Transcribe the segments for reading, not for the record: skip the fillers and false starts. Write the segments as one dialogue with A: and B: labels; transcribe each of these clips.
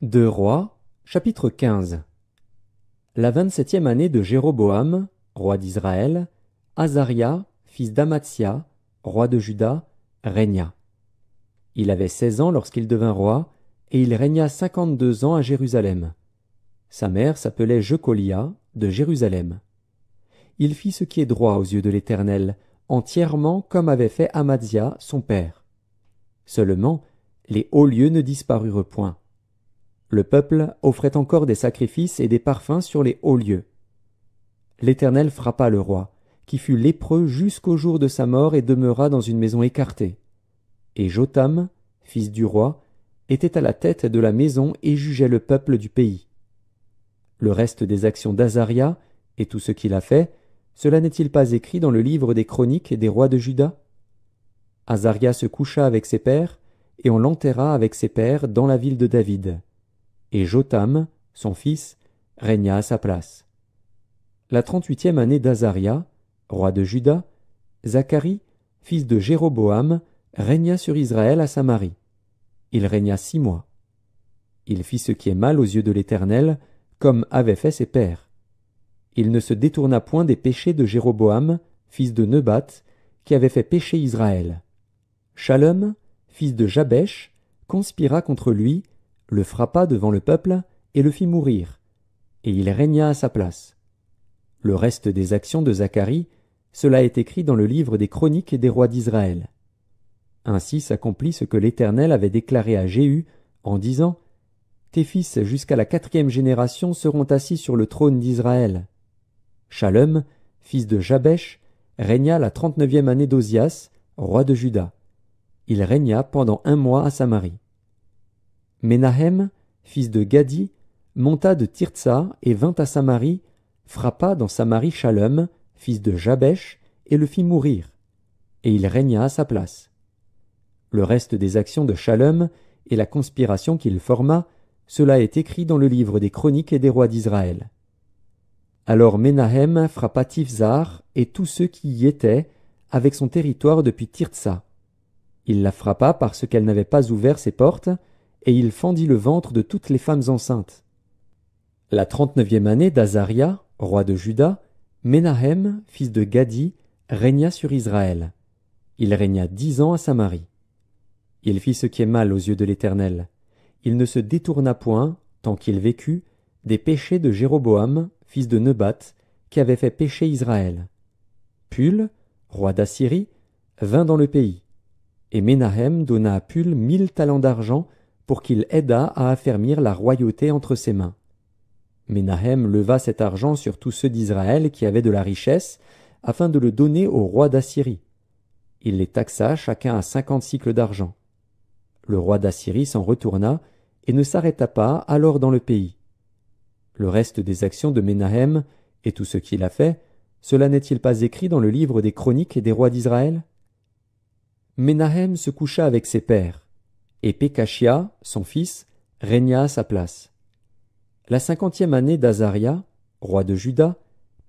A: Deux Rois, chapitre 15. La 27e année de Jéroboam, roi d'Israël, Azaria, fils d'Amatsia, roi de Juda, régna. Il avait 16 ans lorsqu'il devint roi, et il régna 52 ans à Jérusalem. Sa mère s'appelait Jecolia, de Jérusalem. Il fit ce qui est droit aux yeux de l'Éternel, entièrement comme avait fait Amadzia, son père. Seulement, les hauts lieux ne disparurent point. Le peuple offrait encore des sacrifices et des parfums sur les hauts lieux. L'Éternel frappa le roi, qui fut lépreux jusqu'au jour de sa mort et demeura dans une maison écartée. Et Jotham, fils du roi, était à la tête de la maison et jugeait le peuple du pays. Le reste des actions d'Azaria et tout ce qu'il a fait, cela n'est-il pas écrit dans le livre des chroniques des rois de Juda? Azaria se coucha avec ses pères, et on l'enterra avec ses pères dans la ville de David. Et Jotham, son fils, régna à sa place. La 38e année d'Azaria, roi de Juda, Zacharie, fils de Jéroboam, régna sur Israël à Samarie. Il régna 6 mois. Il fit ce qui est mal aux yeux de l'Éternel, comme avaient fait ses pères. Il ne se détourna point des péchés de Jéroboam, fils de Nebat, qui avait fait pécher Israël. Shallum, fils de Jabesh, conspira contre lui, le frappa devant le peuple et le fit mourir, et il régna à sa place. Le reste des actions de Zacharie, cela est écrit dans le livre des chroniques des rois d'Israël. Ainsi s'accomplit ce que l'Éternel avait déclaré à Jéhu en disant « Tes fils jusqu'à la 4e génération seront assis sur le trône d'Israël. » Shallum, fils de Jabesh, régna la 39e année d'Ozias, roi de Juda. Il régna pendant 1 mois à Samarie. Ménahem, fils de Gadi, monta de Tirtsa et vint à Samarie, frappa dans Samarie Shallum, fils de Jabesh, et le fit mourir, et il régna à sa place. Le reste des actions de Shallum et la conspiration qu'il forma, cela est écrit dans le livre des chroniques et des rois d'Israël. Alors Ménahem frappa Tifzar et tous ceux qui y étaient, avec son territoire depuis Tirtsa. Il la frappa parce qu'elle n'avait pas ouvert ses portes, et il fendit le ventre de toutes les femmes enceintes. La 39e année d'Azaria, roi de Juda, Ménahem, fils de Gadi, régna sur Israël. Il régna 10 ans à Samarie. Il fit ce qui est mal aux yeux de l'Éternel. Il ne se détourna point, tant qu'il vécut, des péchés de Jéroboam, fils de Nebat, qui avait fait pécher Israël. Pul, roi d'Assyrie, vint dans le pays, et Ménahem donna à Pul 1000 talents d'argent pour qu'il aidât à affermir la royauté entre ses mains. Ménahem leva cet argent sur tous ceux d'Israël qui avaient de la richesse, afin de le donner au roi d'Assyrie. Il les taxa chacun à 50 cycles d'argent. Le roi d'Assyrie s'en retourna et ne s'arrêta pas alors dans le pays. Le reste des actions de Ménahem et tout ce qu'il a fait, cela n'est-il pas écrit dans le livre des chroniques des rois d'Israël? Ménahem se coucha avec ses pères, et Pékachia, son fils, régna à sa place. La 50e année d'Azaria, roi de Juda,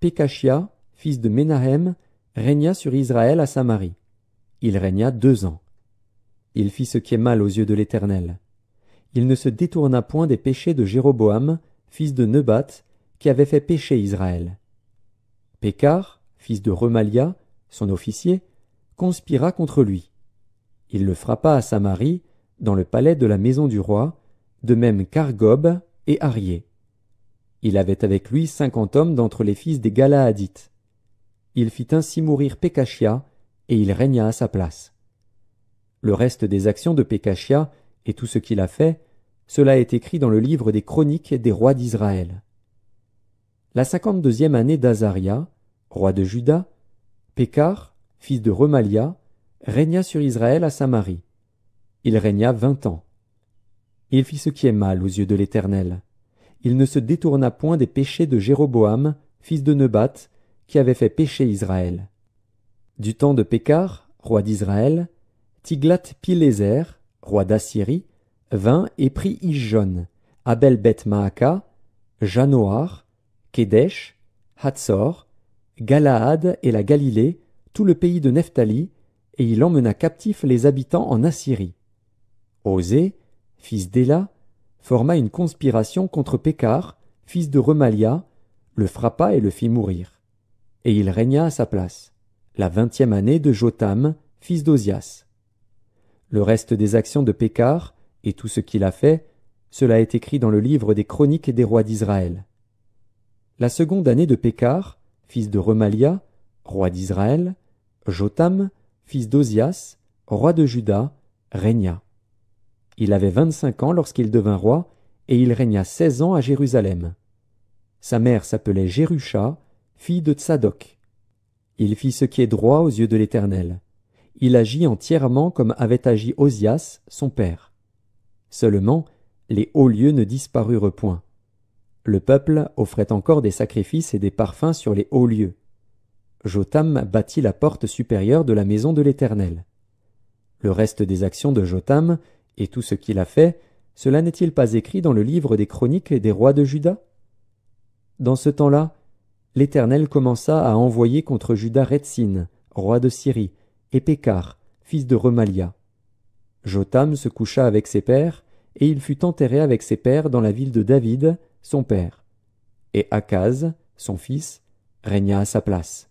A: Pékachia, fils de Ménahem, régna sur Israël à Samarie. Il régna 2 ans. Il fit ce qui est mal aux yeux de l'Éternel. Il ne se détourna point des péchés de Jéroboam, fils de Nebat, qui avait fait pécher Israël. Pékar, fils de Remalia, son officier, conspira contre lui. Il le frappa à Samarie, dans le palais de la maison du roi, de même qu'Argob et Arié. Il avait avec lui 50 hommes d'entre les fils des Galaadites. Il fit ainsi mourir Pékachia, et il régna à sa place. Le reste des actions de Pékachia et tout ce qu'il a fait, cela est écrit dans le livre des chroniques des rois d'Israël. La 52e année d'Azaria, roi de Juda, Pékar, fils de Remalia, régna sur Israël à Samarie. Il régna 20 ans. Il fit ce qui est mal aux yeux de l'Éternel. Il ne se détourna point des péchés de Jéroboam, fils de Nebat, qui avait fait pécher Israël. Du temps de Pékar, roi d'Israël, Tiglath-Pileser, roi d'Assyrie, vint et prit Ijon, Abel-Beth-Maaka, Janoar, Kédesh, Hatzor, Galaad et la Galilée, tout le pays de Nephtali, et il emmena captifs les habitants en Assyrie. Osée, fils d'Éla, forma une conspiration contre Pékar, fils de Remalia, le frappa et le fit mourir. Et il régna à sa place, la 20e année de Jotham, fils d'Ozias. Le reste des actions de Pékar, et tout ce qu'il a fait, cela est écrit dans le livre des chroniques des rois d'Israël. La seconde année de Pékar, fils de Remalia, roi d'Israël, Jotham, fils d'Ozias, roi de Juda, régna. Il avait 25 ans lorsqu'il devint roi, et il régna 16 ans à Jérusalem. Sa mère s'appelait Jérusha, fille de Tsadok. Il fit ce qui est droit aux yeux de l'Éternel. Il agit entièrement comme avait agi Ozias, son père. Seulement, les hauts lieux ne disparurent point. Le peuple offrait encore des sacrifices et des parfums sur les hauts lieux. Jotham bâtit la porte supérieure de la maison de l'Éternel. Le reste des actions de Jotham, et tout ce qu'il a fait, cela n'est-il pas écrit dans le livre des chroniques des rois de Juda? Dans ce temps-là, l'Éternel commença à envoyer contre Juda Retsin, roi de Syrie, et Pékar, fils de Remalia. Jotham se coucha avec ses pères, et il fut enterré avec ses pères dans la ville de David, son père. Et Akaz, son fils, régna à sa place.